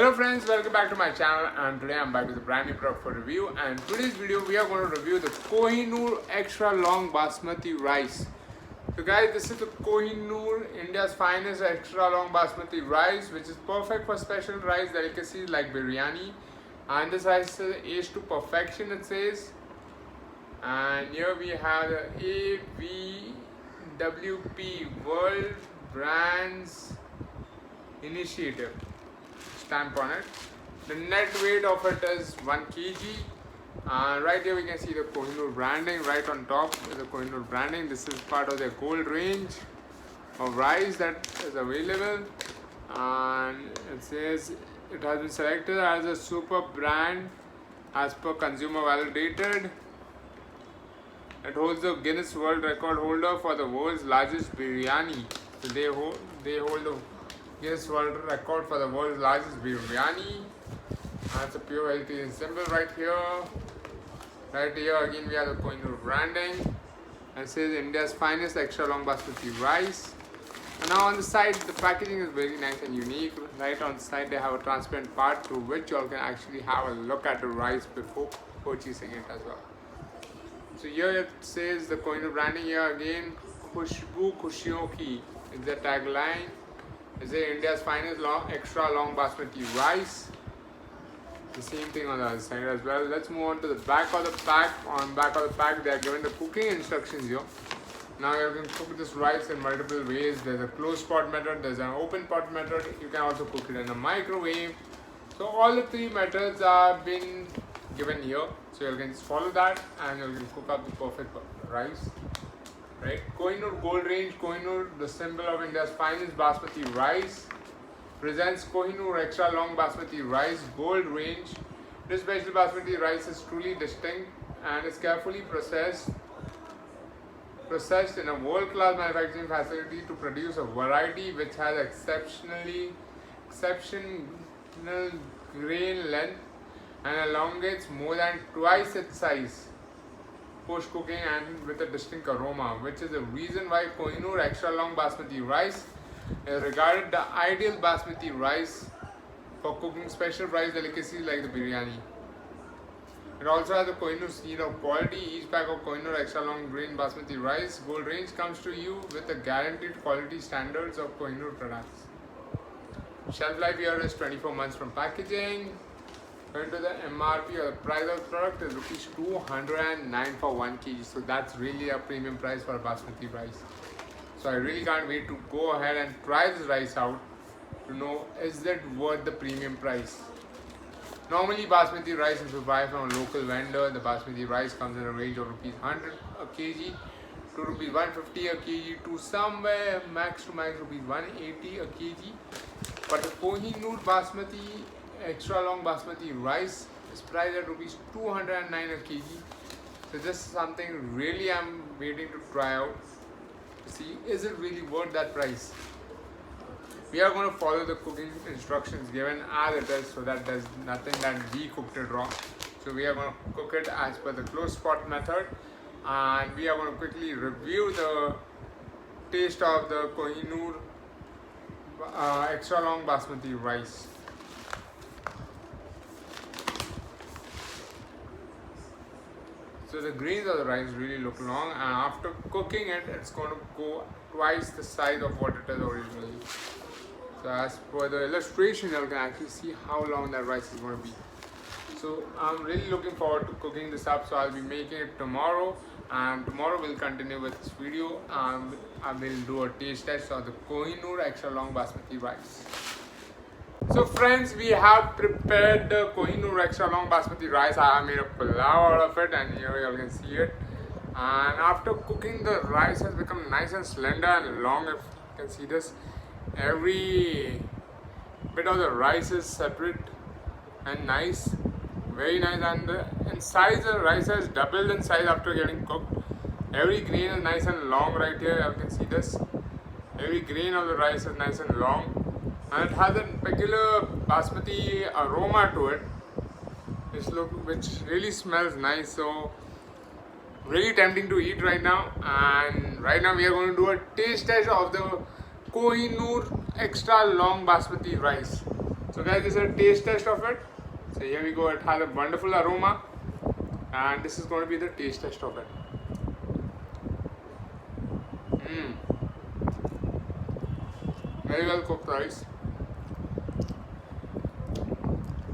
Hello friends, welcome back to my channel, and today I'm back with a brand new product for review. And today's video we are going to review the Kohinoor Extra Long Basmati Rice. So guys, this is the Kohinoor, India's finest extra long basmati rice, which is perfect for special rice delicacies like biryani. And this rice is aged to perfection, it says. And here we have the AVWP World Brands Initiative stamp on it. The net weight of it is 1 kg. Right here we can see the Kohinoor branding. Right on top is the Kohinoor branding. This is part of their gold range of rice that is available, and it says it has been selected as a super brand as per consumer validated. It holds the Guinness World Record holder for the world's largest biryani. So they hold the Guinness World Record for the world's largest biryani. That's a pure healthy symbol right here. Right here again we have the Kohinoor branding. And it says India's finest extra long basmati rice. And now on the side the packaging is very nice and unique. Right on the side they have a transparent part through which you all can actually have a look at the rice before purchasing it as well. So here it says the Kohinoor branding here again. Khushbu Khushiyon Ki is the tagline. Is India's finest extra long basmati rice. The same thing on the other side as well. Let's move on to the back of the pack. On back of the pack they are given the cooking instructions here. Now you can cook this rice in multiple ways. There's a closed pot method, there's an open pot method. You can also cook it in a microwave. So all the three methods are been given here. So you can just follow that and you can cook up the perfect rice. Right, Kohinoor Gold Range. Kohinoor, the symbol of India's finest basmati rice, presents Kohinoor Extra Long Basmati Rice Gold Range. This special basmati rice is truly distinct and is carefully processed in a world-class manufacturing facility to produce a variety which has exceptional grain length and elongates more than twice its size post cooking, and with a distinct aroma, which is the reason why Kohinoor Extra Long Basmati Rice is regarded the ideal basmati rice for cooking special rice delicacies like the biryani. It also has a Kohinoor seal of quality. Each pack of Kohinoor Extra Long Grain Basmati Rice Gold Range comes to you with the guaranteed quality standards of Kohinoor products. Shelf life here is 24 months from packaging. Going to the MRP or the price of the product is rupees 209 for 1 kg. So that's really a premium price for a basmati rice. So I really can't wait to go ahead and try this rice out to know is it worth the premium price. Normally basmati rice, if you buy from a local vendor, the basmati rice comes in a range of rupees 100 a kg to rupees 150 a kg to somewhere max to max rupees 180 a kg. But the Kohinoor basmati extra long basmati rice is priced at rupees 209 a kg. So this is something really I'm waiting to try out. See, is it really worth that price? We are going to follow the cooking instructions given as it is, so that there's nothing that we cooked it wrong. So we are going to cook it as per the closed pot method, and we are going to quickly review the taste of the Kohinoor extra long basmati rice. So the grains of the rice really look long, and after cooking it, it's going to go twice the size of what it is originally. So as per the illustration, you can actually see how long that rice is going to be. So I'm really looking forward to cooking this up. So I'll be making it tomorrow, and tomorrow we'll continue with this video. I will do a taste test of the Kohinoor Extra Long Basmati Rice. So friends, we have prepared the Kohinoor Extra Long Basmati Rice. I have made a pulao out of it, and here you can see it. And after cooking, the rice has become nice and slender and long. If you can see this, every bit of the rice is separate and nice, very nice. And in size, the rice has doubled in size after getting cooked. Every grain is nice and long right here. You can see this. Every grain of the rice is nice and long. And it has a peculiar basmati aroma to it, which really smells nice. So really tempting to eat right now. And right now we are going to do a taste test of the Kohinoor extra long basmati rice. So guys, this is a taste test of it. So here we go. It has a wonderful aroma, and this is going to be the taste test of it. Very well cooked rice.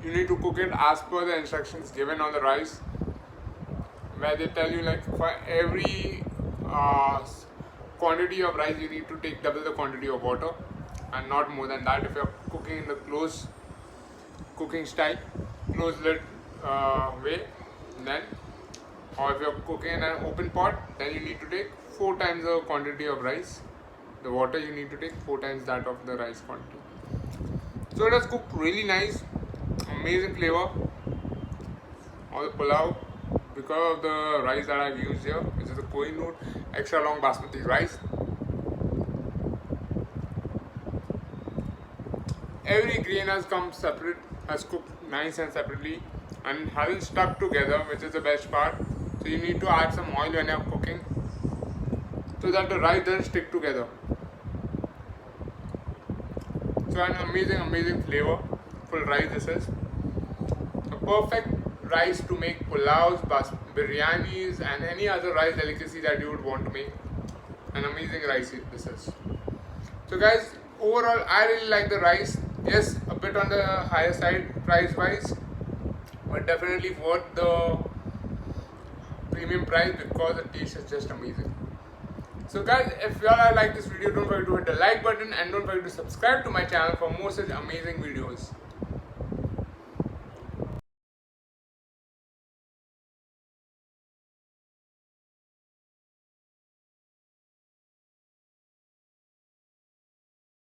You need to cook it as per the instructions given on the rice, where they tell you like for every quantity of rice you need to take double the quantity of water and not more than that. If you're cooking in the close cooking style, close lid way, then, or if you're cooking in an open pot, then you need to take 4 times the quantity of rice. The water you need to take 4 times that of the rice quantity. So it has cooked really nice, amazing flavor of the pulao because of the rice that I've used here, which is the Kohinoor extra long basmati rice. Every grain has come separate, has cooked nice and separately, and hasn't stuck together, which is the best part. So you need to add some oil when you're cooking so that the rice doesn't stick together. So an amazing flavor full rice this is. A perfect rice to make pulaus, biryanis and any other rice delicacy that you would want to make. An amazing rice this is. So guys, overall I really like the rice. Yes, a bit on the higher side price wise, but definitely worth the premium price because the taste is just amazing. So guys, if you all like this video, don't forget to hit the like button and don't forget to subscribe to my channel for more such amazing videos.